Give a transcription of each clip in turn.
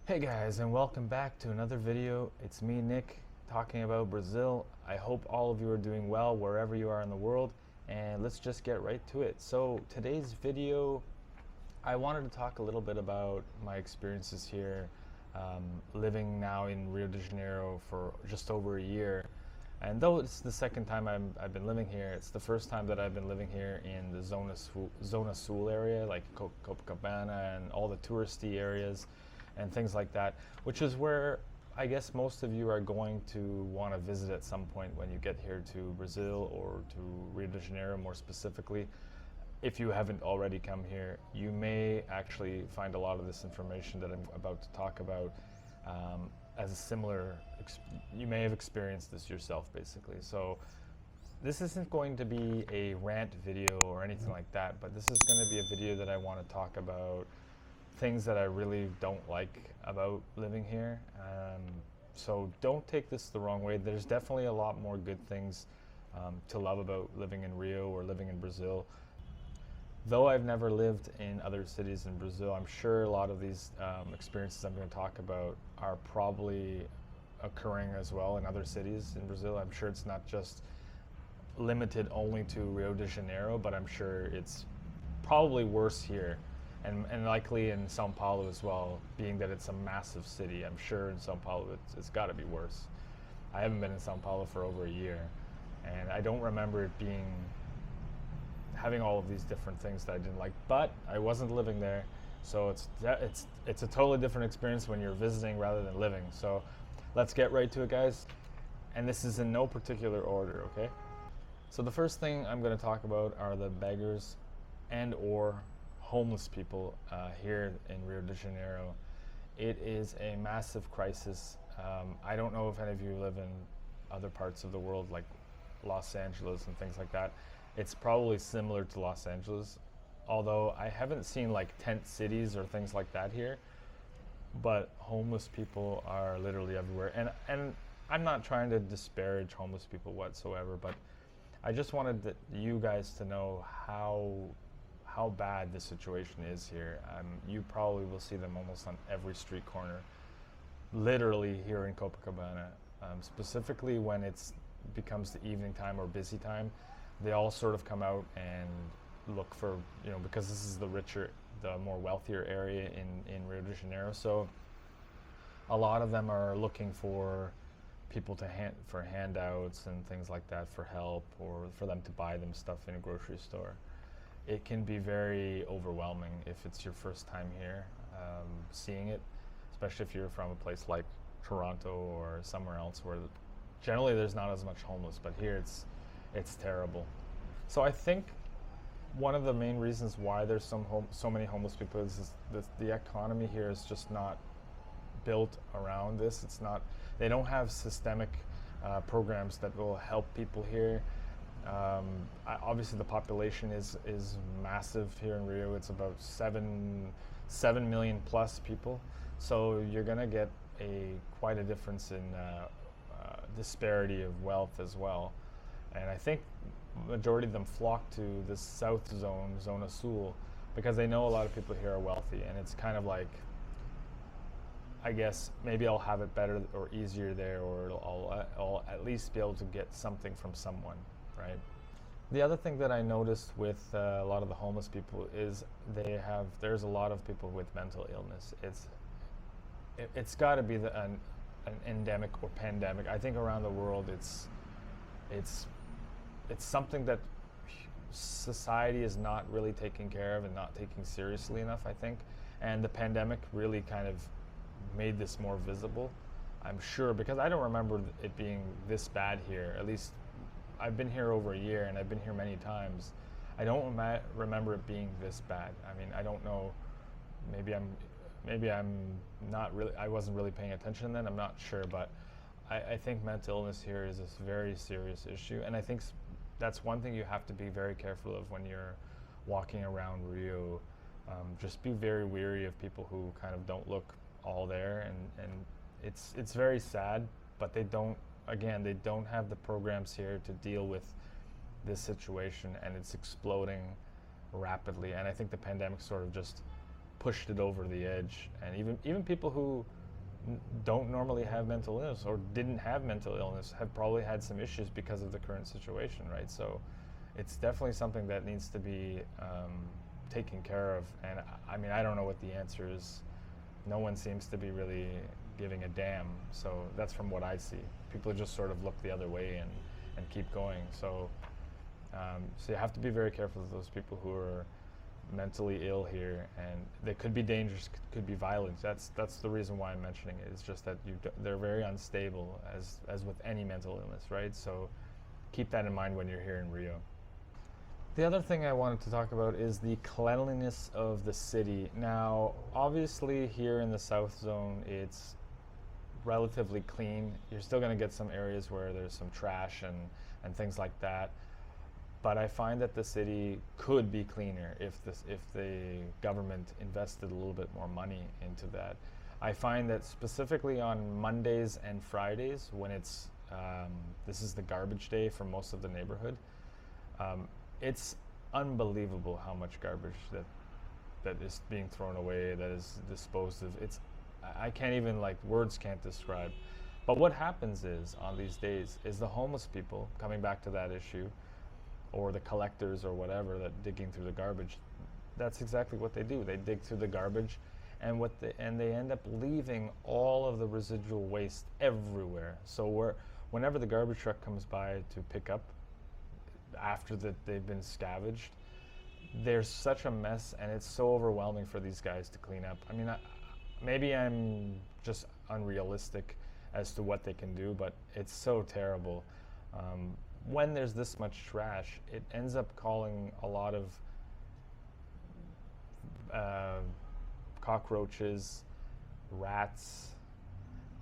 Hey guys, and welcome back to another video. It's me, Nick, talking about Brazil. I hope all of you are doing well wherever you are in the world, and let's just get right to it. So today's video, I wanted to talk a little bit about my experiences here, living now in Rio de Janeiro for just over a year. And though it's the second time I've been living here, it's the first time that I've been living here in the Zona Sul area, like Copacabana and all the touristy areas and things like that, which is where I guess most of you are going to want to visit at some point when you get here to Brazil or to Rio de Janeiro more specifically. If you haven't already come here, you may actually find a lot of this information that I'm about to talk about as a similar, you may have experienced this yourself basically. So this isn't going to be a rant video or anything like that, but this is going to be a video that I want to talk about things that I really don't like about living here. So don't take this the wrong way. There's definitely a lot more good things to love about living in Rio or living in Brazil. Though I've never lived in other cities in Brazil, I'm sure a lot of these experiences I'm going to talk about are probably occurring as well in other cities in Brazil. I'm sure it's not just limited only to Rio de Janeiro, but I'm sure it's probably worse here. And likely in Sao Paulo as well, being that it's a massive city. I'm sure in Sao Paulo it's got to be worse. I haven't been in Sao Paulo for over a year, and I don't remember it having all of these different things that I didn't like. But I wasn't living there, so it's a totally different experience when you're visiting rather than living. So let's get right to it, guys. And this is in no particular order, okay? So the first thing I'm going to talk about are the beggars and or homeless people here in Rio de Janeiro. It is a massive crisis. I don't know if any of you live in other parts of the world like Los Angeles and things like that. It's probably similar to Los Angeles, although I haven't seen like tent cities or things like that here, but homeless people are literally everywhere. And I'm not trying to disparage homeless people whatsoever, but I just wanted you guys to know how bad the situation is here. You probably will see them almost on every street corner, literally here in Copacabana. Specifically when it becomes the evening time or busy time, they all sort of come out and look for, because this is the more wealthier area in Rio de Janeiro. So a lot of them are looking for people for handouts and things like that, for help, or for them to buy them stuff in a grocery store. It can be very overwhelming if it's your first time here, seeing it, especially if you're from a place like Toronto or somewhere else where generally there's not as much homeless, but here it's terrible. So I think one of the main reasons why there's so many homeless people is the economy here is just not built around this. They don't have systemic programs that will help people here. Obviously the population is massive here in Rio. It's about 7 million plus people. So you're gonna get quite a difference in disparity of wealth as well. And I think majority of them flock to this south zone, Zona Sul, because they know a lot of people here are wealthy, and it's kind of like, I guess maybe I'll have it better or easier there, or I'll at least be able to get something from someone, right? The other thing that I noticed with a lot of the homeless people is there's a lot of people with mental illness. It's got to be an endemic or pandemic. I think around the world it's something that society is not really taking care of and not taking seriously enough, I think. And the pandemic really kind of made this more visible, I'm sure, because I don't remember it being this bad here. At least I've been here over a year and I've been here many times. I don't remember it being this bad. I mean, I don't know, maybe I'm not really, I wasn't really paying attention then, I'm not sure, but I think mental illness here is a very serious issue, and I think that's one thing you have to be very careful of when you're walking around Rio. Just be very wary of people who kind of don't look all there, and it's very sad, but they don't have the programs here to deal with this situation, and it's exploding rapidly. And I think the pandemic sort of just pushed it over the edge, and even people who don't normally have mental illness or didn't have mental illness have probably had some issues because of the current situation, right? So it's definitely something that needs to be taken care of. And I mean, I don't know what the answer is. No one seems to be really giving a damn. So that's from what I see. People just sort of look the other way and keep going. So so you have to be very careful of those people who are mentally ill here, and they could be dangerous, could be violent. That's the reason why I'm mentioning it. It's just that they're very unstable, as with any mental illness, right? So keep that in mind when you're here in Rio. The other thing I wanted to talk about is the cleanliness of the city. Now, obviously here in the South Zone, it's relatively clean. You're still going to get some areas where there's some trash and things like that. But I find that the city could be cleaner if the government invested a little bit more money into that. I find that specifically on Mondays and Fridays, when it's this is the garbage day for most of the neighborhood, it's unbelievable how much garbage that is being thrown away, that is disposed of. I can't even, like, words can't describe. But what happens is on these days is the homeless people, coming back to that issue, or the collectors or whatever that digging through the garbage, that's exactly what they do. They dig through the garbage, and they end up leaving all of the residual waste everywhere. So whenever the garbage truck comes by to pick up after they've been scavenged, there's such a mess, and it's so overwhelming for these guys to clean up. I mean, maybe I'm just unrealistic as to what they can do, but it's so terrible. When there's this much trash, it ends up calling a lot of cockroaches, rats,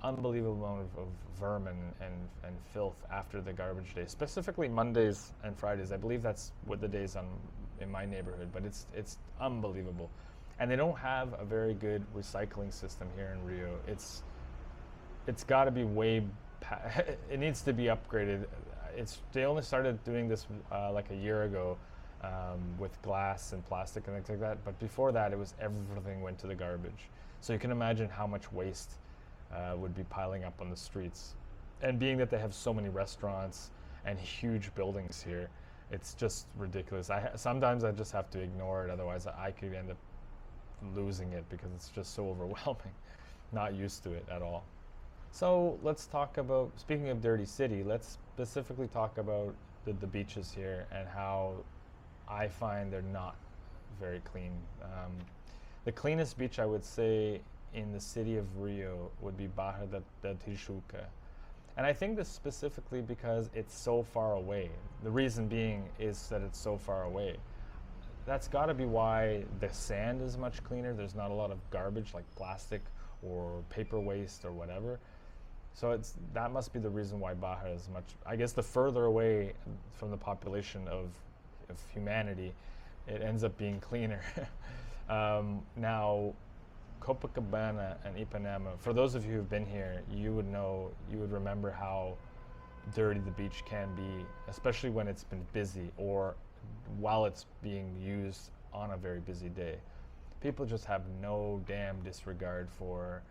unbelievable amount of vermin and filth after the garbage day, specifically Mondays and Fridays. I believe that's what the days in my neighborhood, but it's unbelievable. And they don't have a very good recycling system here in Rio. It's got to be it needs to be upgraded. They only started doing this like a year ago with glass and plastic and things like that. But before that, everything went to the garbage. So you can imagine how much waste would be piling up on the streets. And being that they have so many restaurants and huge buildings here, it's just ridiculous. Sometimes I just have to ignore it. Otherwise, I could end up losing it because it's just so overwhelming. Not used to it at all. So let's talk about, speaking of dirty city, let's specifically talk about the beaches here and how I find they're not very clean. The cleanest beach I would say in the city of Rio would be Barra da Tijuca. And I think this specifically because it's so far away. The reason being is that it's so far away. That's got to be why the sand is much cleaner. There's not a lot of garbage like plastic or paper waste or whatever. So that must be the reason why Baja is much, I guess, the further away from the population of humanity, it ends up being cleaner. Now, Copacabana and Ipanema, for those of you who've been here, you would remember how dirty the beach can be, especially when it's been busy or while it's being used on a very busy day. People just have no damn disregard for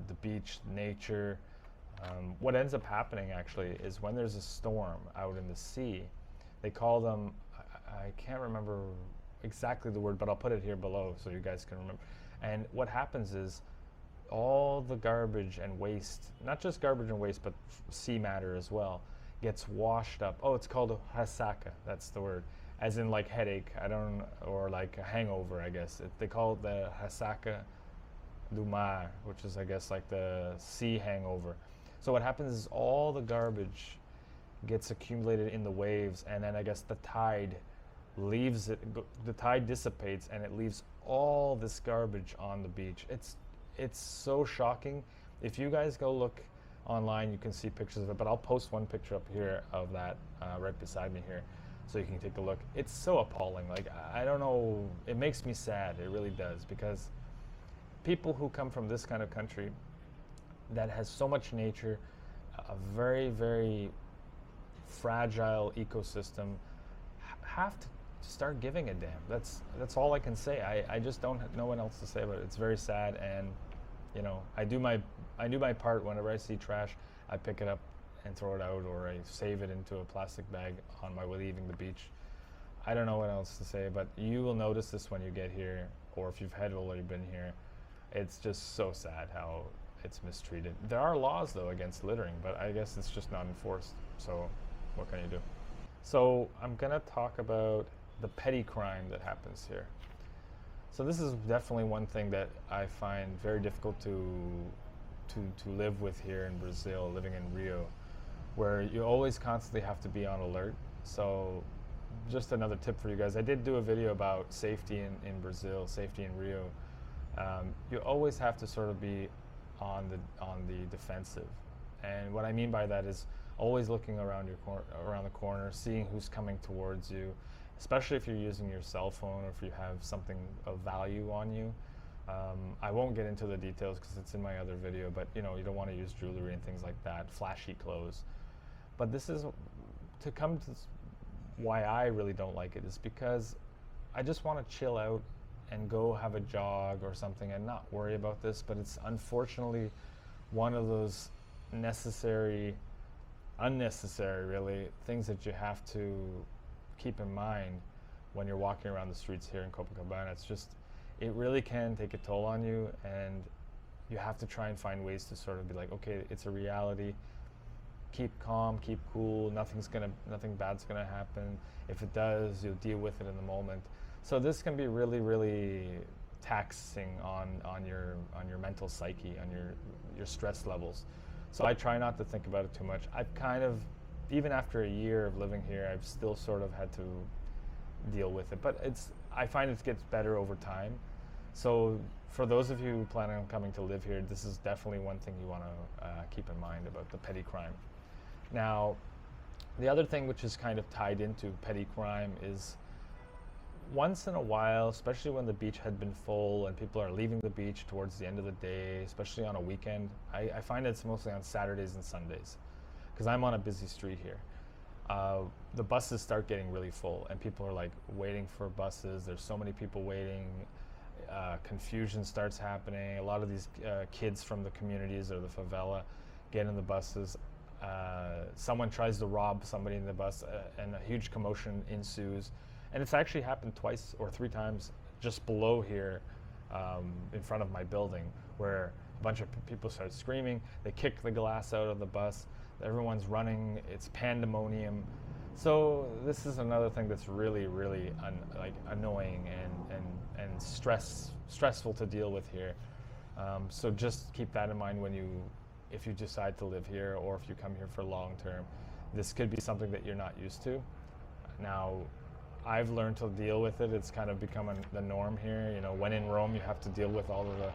the beach, nature. What ends up happening actually is when there's a storm out in the sea, they call them, I can't remember exactly the word, but I'll put it here below so you guys can remember. And what happens is all the garbage and waste, not just garbage and waste, but sea matter as well, gets washed up. Oh, it's called a ressaca, that's the word. As in like headache, or like a hangover, I guess. They call it the ressaca do mar, which is, I guess, like the sea hangover. So what happens is all the garbage gets accumulated in the waves, and then I guess the tide leaves it, the tide dissipates, and it leaves all this garbage on the beach. It's so shocking. If you guys go look online, you can see pictures of it, but I'll post one picture up here of that right beside me here, so you can take a look. It's so appalling. Like, I don't know, it makes me sad. It really does, because people who come from this kind of country that has so much nature, a very, very fragile ecosystem, have to start giving a damn. That's all I can say. I just don't have no one else to say about it. It's very sad, and you know, I do my part. Whenever I see trash, I pick it up and throw it out, or I save it into a plastic bag on my way leaving the beach. I don't know what else to say, but you will notice this when you get here, or if you've had already been here. It's just so sad how it's mistreated. There are laws though against littering, but I guess it's just not enforced. So what can you do? So I'm gonna talk about the petty crime that happens here. So this is definitely one thing that I find very difficult to live with here in Brazil, living in Rio, where you always constantly have to be on alert. So just another tip for you guys. I did do a video about safety in Brazil, safety in Rio. You always have to sort of be on the defensive, and what I mean by that is always looking around around the corner, seeing who's coming towards you, especially if you're using your cell phone or if you have something of value on you. I won't get into the details because it's in my other video, but you know, you don't want to use jewelry and things like that, flashy clothes. But this is to come to why I really don't like it, is because I just want to chill out and go have a jog or something and not worry about this. But it's unfortunately one of those unnecessary really things that you have to keep in mind when you're walking around the streets here in Copacabana. It's just, it really can take a toll on you, and you have to try and find ways to sort of be like, okay, it's a reality. Keep calm, keep cool. Nothing bad's gonna happen. If it does, you'll deal with it in the moment. So this can be really, really taxing on your mental psyche, on your stress levels. So I try not to think about it too much. I've kind of, even after a year of living here, I've still sort of had to deal with it. But I find it gets better over time. So for those of you planning on coming to live here, this is definitely one thing you want to keep in mind about the petty crime. Now, the other thing which is kind of tied into petty crime is once in a while, especially when the beach had been full and people are leaving the beach towards the end of the day, especially on a weekend, I find it's mostly on Saturdays and Sundays because I'm on a busy street here. The buses start getting really full and people are like waiting for buses. There's so many people waiting. Confusion starts happening. A lot of these kids from the communities or the favela get in the buses. Someone tries to rob somebody in the bus and a huge commotion ensues. And it's actually happened twice or three times just below here in front of my building, where a bunch of people start screaming. They kick the glass out of the bus. Everyone's running. It's pandemonium. So this is another thing that's really, really annoying and stressful to deal with here. So just keep that in mind if you decide to live here or if you come here for long term. This could be something that you're not used to. Now, I've learned to deal with it. It's kind of become the norm here. You know, when in Rome, you have to deal with all of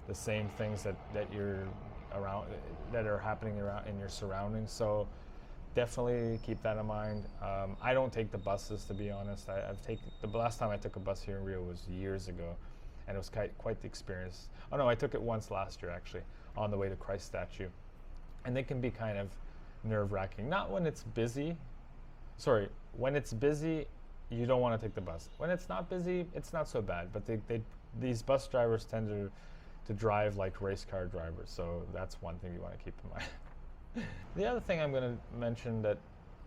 the same things that you're around, that are happening around in your surroundings. So definitely keep that in mind. I don't take the buses, to be honest. The last time I took a bus here in Rio was years ago, and it was quite the experience. Oh no, I took it once last year actually, on the way to Christ statue, and they can be kind of nerve-wracking. Not when it's busy. Sorry, when it's busy, you don't want to take the bus. When it's not busy, it's not so bad. But these bus drivers tend to drive like race car drivers, so that's one thing you want to keep in mind. The other thing I'm going to mention the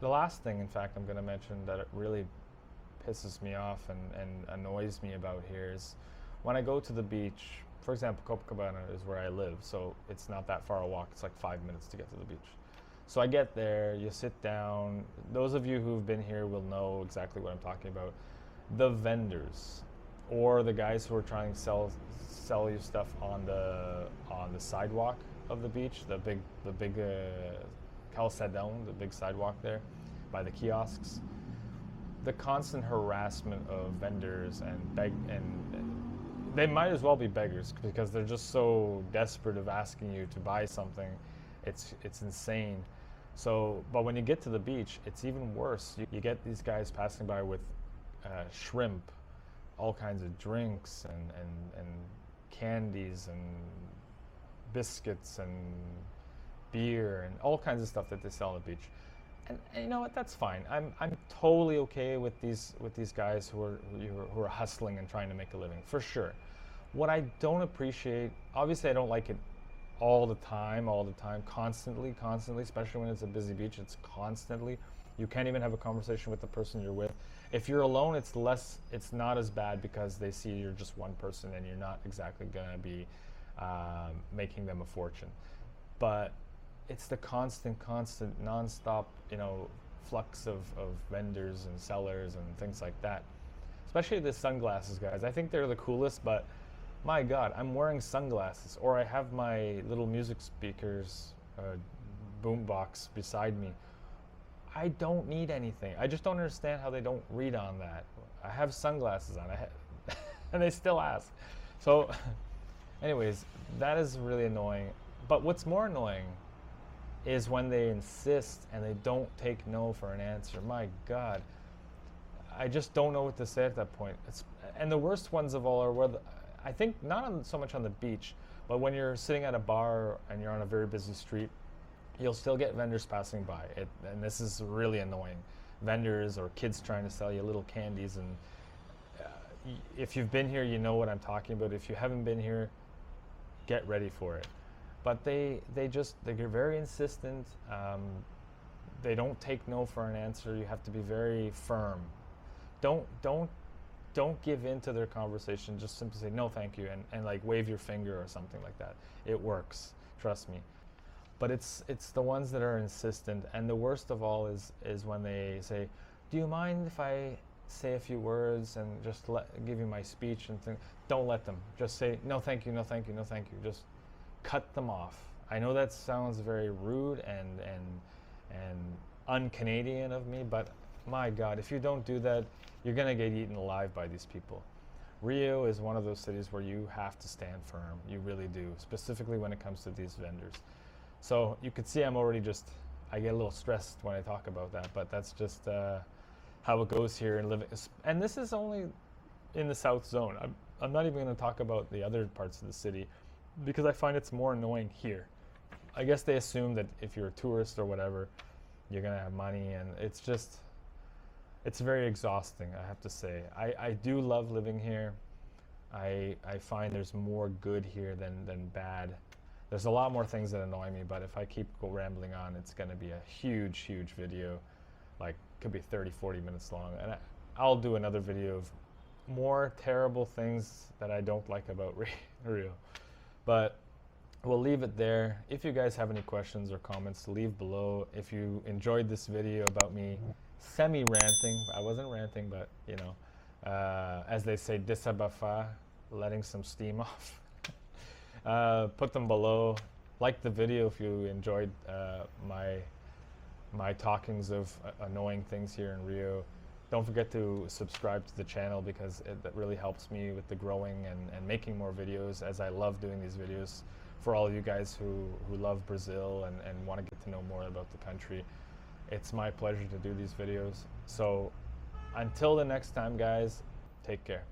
last thing, in fact, I'm going to mention that it really pisses me off and annoys me about here is when I go to the beach. For example, Copacabana is where I live, so it's not that far a walk. It's like 5 minutes to get to the beach. So I get there, you sit down. Those of you who've been here will know exactly what I'm talking about. The vendors, or the guys who are trying to sell you stuff on the sidewalk of the beach, the big calçadão, the big sidewalk there, by the kiosks. The constant harassment of vendors and they might as well be beggars because they're just so desperate of asking you to buy something. It's insane. So, but when you get to the beach, it's even worse. You get these guys passing by with shrimp, all kinds of drinks and candies and biscuits and beer and all kinds of stuff that they sell on the beach. And you know what? That's fine. I'm totally okay with these guys who are hustling and trying to make a living, for sure. What I don't appreciate, obviously I don't like it all the time, constantly, especially when it's a busy beach, it's constantly. You can't even have a conversation with the person you're with. If you're alone, it's not as bad because they see you're just one person and you're not exactly gonna be making them a fortune. But it's the constant, nonstop, flux of vendors and sellers and things like that. Especially the sunglasses guys. I think they're the coolest, but my God, I'm wearing sunglasses, or I have my little music speakers, boombox beside me. I don't need anything. I just don't understand how they don't read on that. I have sunglasses on, and they still ask. So, anyways, that is really annoying. But what's more annoying is when they insist and they don't take no for an answer. My God, I just don't know what to say at that point. And the worst ones of all are I think not so much on the beach, but when you're sitting at a bar and you're on a very busy street, you'll still get vendors passing by. And this is really annoying. Vendors or kids trying to sell you little candies. And if you've been here, you know what I'm talking about. If you haven't been here, get ready for it. But they're very insistent. They don't take no for an answer. You have to be very firm. Don't give in to their conversation. Just simply say no thank you and like wave your finger or something like that. It works, trust me. But it's the ones that are insistent, and the worst of all is when they say, do you mind if I say a few words and just give you my speech and things? Don't let them. Just say no thank you, no thank you, no thank you. Just cut them off. I know that sounds very rude and un-Canadian of me, but my God, if you don't do that, you're gonna get eaten alive by these people. Rio is one of those cities where you have to stand firm. You really do, specifically when it comes to these vendors. So you could see I get a little stressed when I talk about that, but that's just how it goes here in living. And this is only in the South Zone. I'm not even gonna talk about the other parts of the city because I find it's more annoying here. I guess they assume that if you're a tourist or whatever, you're gonna have money, and it's very exhausting, I have to say. I do love living here. I find there's more good here than bad. There's a lot more things that annoy me, but if I keep rambling on, it's going to be a huge video. Like, could be 30-40 minutes long. And I'll do another video of more terrible things that I don't like about Rio. But we'll leave it there. If you guys have any questions or comments, leave below. If you enjoyed this video about me semi-ranting, I wasn't ranting, but as they say, desabafa, letting some steam off. Put them below. Like the video if you enjoyed my talkings of annoying things here in Rio. Don't forget to subscribe to the channel because that really helps me with the growing and making more videos, as I love doing these videos for all of you guys who love Brazil and want to get to know more about the country. It's my pleasure to do these videos. So until the next time, guys, take care.